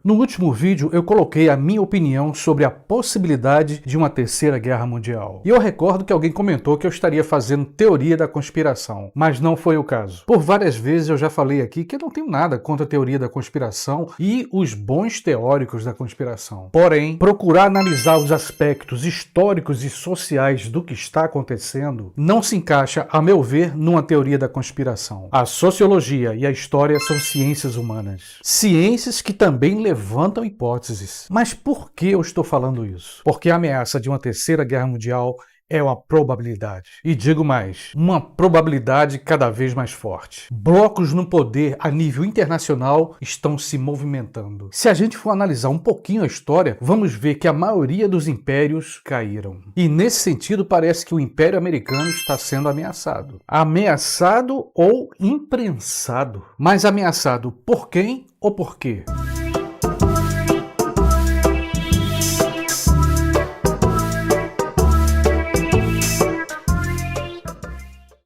No último vídeo eu coloquei a minha opinião sobre a possibilidade de uma terceira guerra mundial. E eu recordo que alguém comentou que eu estaria fazendo teoria da conspiração, mas não foi o caso. Por várias vezes eu já falei aqui que eu não tenho nada contra a teoria da conspiração e os bons teóricos da conspiração. Porém, procurar analisar os aspectos históricos e sociais do que está acontecendo não se encaixa, a meu ver, numa teoria da conspiração. A sociologia e a história são ciências humanas. Ciências que também levantam hipóteses. Mas por que eu estou falando isso? Porque a ameaça de uma terceira guerra mundial é uma probabilidade. E digo mais, uma probabilidade cada vez mais forte. Blocos no poder a nível internacional estão se movimentando. Se a gente for analisar um pouquinho a história, vamos ver que a maioria dos impérios caíram. E nesse sentido parece que o Império Americano está sendo ameaçado. Ameaçado ou imprensado. Mas ameaçado por quem ou por quê?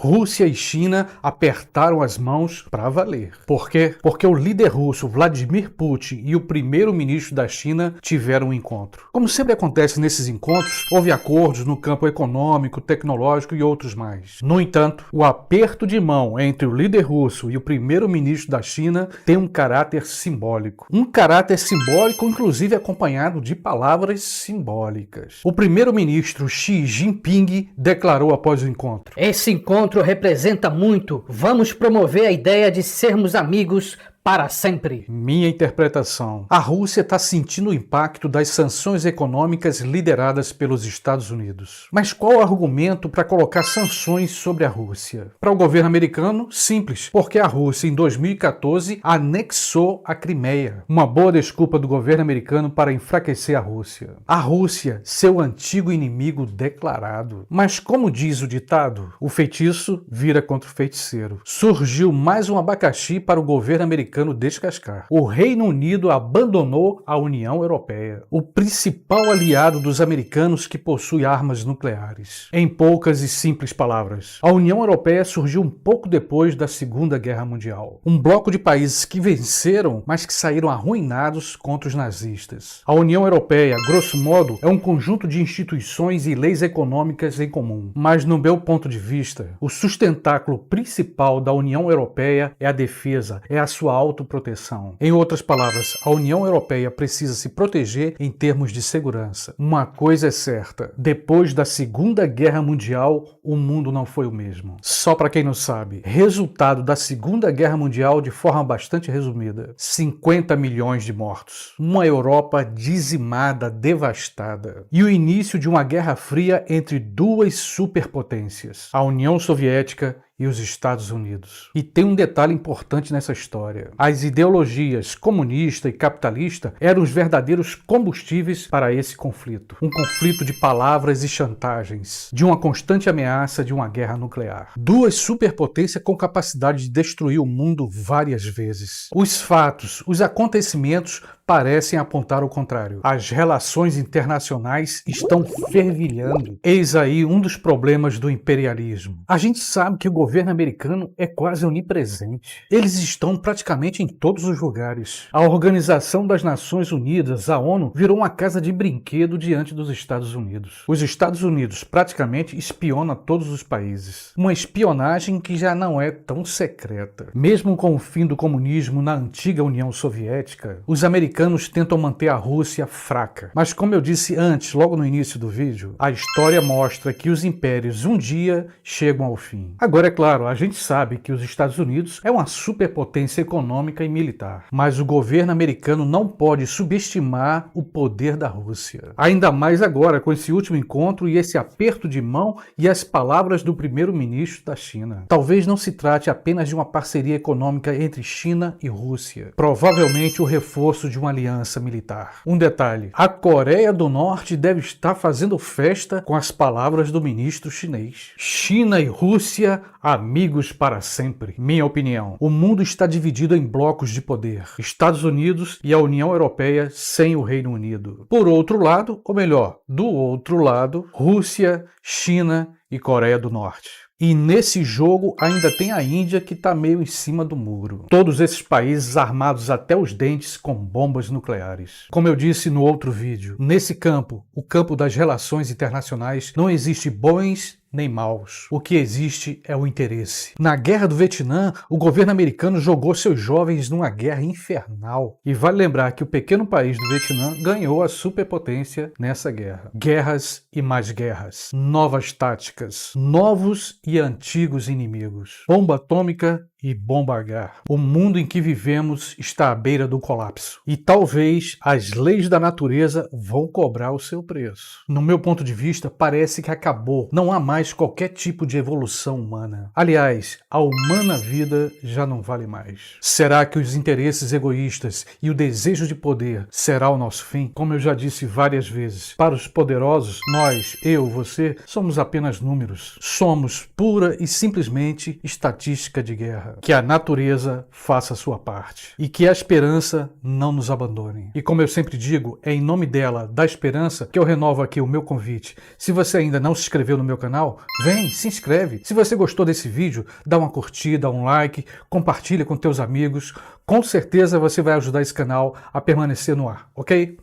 Rússia e China apertaram as mãos para valer. Por quê? Porque o líder russo Vladimir Putin e o primeiro-ministro da China tiveram um encontro. Como sempre acontece nesses encontros, houve acordos no campo econômico, tecnológico e outros mais. No entanto, o aperto de mão entre o líder russo e o primeiro-ministro da China tem um caráter simbólico. Um caráter simbólico, inclusive acompanhado de palavras simbólicas. O primeiro-ministro Xi Jinping declarou após o encontro: "Esse encontro representa muito. Vamos promover a ideia de sermos amigos para sempre." Minha interpretação. A Rússia está sentindo o impacto das sanções econômicas lideradas pelos Estados Unidos. Mas qual o argumento para colocar sanções sobre a Rússia? Para o governo americano, simples, porque a Rússia em 2014 anexou a Crimeia. Uma boa desculpa do governo americano para enfraquecer a Rússia. A Rússia, seu antigo inimigo declarado. Mas como diz o ditado, o feitiço vira contra o feiticeiro. Surgiu mais um abacaxi para o governo americano descascar. O Reino Unido abandonou a União Europeia, o principal aliado dos americanos que possui armas nucleares. Em poucas e simples palavras, a União Europeia surgiu um pouco depois da Segunda Guerra Mundial. Um bloco de países que venceram, mas que saíram arruinados contra os nazistas. A União Europeia, grosso modo, é um conjunto de instituições e leis econômicas em comum. Mas, no meu ponto de vista, o sustentáculo principal da União Europeia é a defesa, é a sua autoproteção. Em outras palavras, a União Europeia precisa se proteger em termos de segurança. Uma coisa é certa, depois da Segunda Guerra Mundial, o mundo não foi o mesmo. Só para quem não sabe, resultado da Segunda Guerra Mundial de forma bastante resumida: 50 milhões de mortos, uma Europa dizimada, devastada, e o início de uma guerra fria entre duas superpotências, a União Soviética e os Estados Unidos. E tem um detalhe importante nessa história. As ideologias comunista e capitalista eram os verdadeiros combustíveis para esse conflito. Um conflito de palavras e chantagens, de uma constante ameaça de uma guerra nuclear. Duas superpotências com capacidade de destruir o mundo várias vezes. Os fatos, os acontecimentos parecem apontar o contrário. As relações internacionais estão fervilhando. Eis aí um dos problemas do imperialismo. A gente sabe que o governo americano é quase onipresente. Eles estão praticamente em todos os lugares. A Organização das Nações Unidas, a ONU, virou uma casa de brinquedo diante dos Estados Unidos. Os Estados Unidos praticamente espionam todos os países. Uma espionagem que já não é tão secreta. Mesmo com o fim do comunismo na antiga União Soviética, os americanos tentam manter a Rússia fraca. Mas como eu disse antes, logo no início do vídeo, a história mostra que os impérios um dia chegam ao fim. Agora, é claro, a gente sabe que os Estados Unidos é uma superpotência econômica e militar, mas o governo americano não pode subestimar o poder da Rússia. Ainda mais agora com esse último encontro e esse aperto de mão e as palavras do primeiro-ministro da China. Talvez não se trate apenas de uma parceria econômica entre China e Rússia. Provavelmente o reforço de uma aliança militar. Um detalhe, a Coreia do Norte deve estar fazendo festa com as palavras do ministro chinês. China e Rússia, amigos para sempre. Minha opinião, o mundo está dividido em blocos de poder. Estados Unidos e a União Europeia sem o Reino Unido. Por outro lado, ou melhor, do outro lado, Rússia, China e Coreia do Norte. E nesse jogo ainda tem a Índia que está meio em cima do muro. Todos esses países armados até os dentes com bombas nucleares. Como eu disse no outro vídeo, nesse campo, o campo das relações internacionais, não existe bons nem maus. O que existe é o interesse. Na Guerra do Vietnã, o governo americano jogou seus jovens numa guerra infernal. E vale lembrar que o pequeno país do Vietnã ganhou a superpotência nessa guerra. Guerras e mais guerras. Novas táticas. Novos e antigos inimigos. Bomba atômica e bomba H. O mundo em que vivemos está à beira do colapso. E talvez as leis da natureza vão cobrar o seu preço. No meu ponto de vista, parece que acabou. Não há mais qualquer tipo de evolução humana. Aliás, a humana vida já não vale mais. Será que os interesses egoístas e o desejo de poder será o nosso fim? Como eu já disse várias vezes, para os poderosos, nós, eu, você, somos apenas números. Somos pura e simplesmente estatística de guerra. Que a natureza faça a sua parte. E que a esperança não nos abandone. E como eu sempre digo, é em nome dela, da esperança, que eu renovo aqui o meu convite. Se você ainda não se inscreveu no meu canal, vem, se inscreve. Se você gostou desse vídeo, dá uma curtida, um like, compartilha com teus amigos. Com certeza você vai ajudar esse canal a permanecer no ar, ok?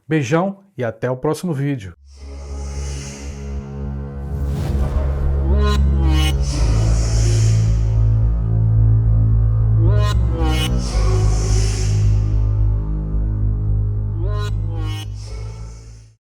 Beijão e até o próximo vídeo.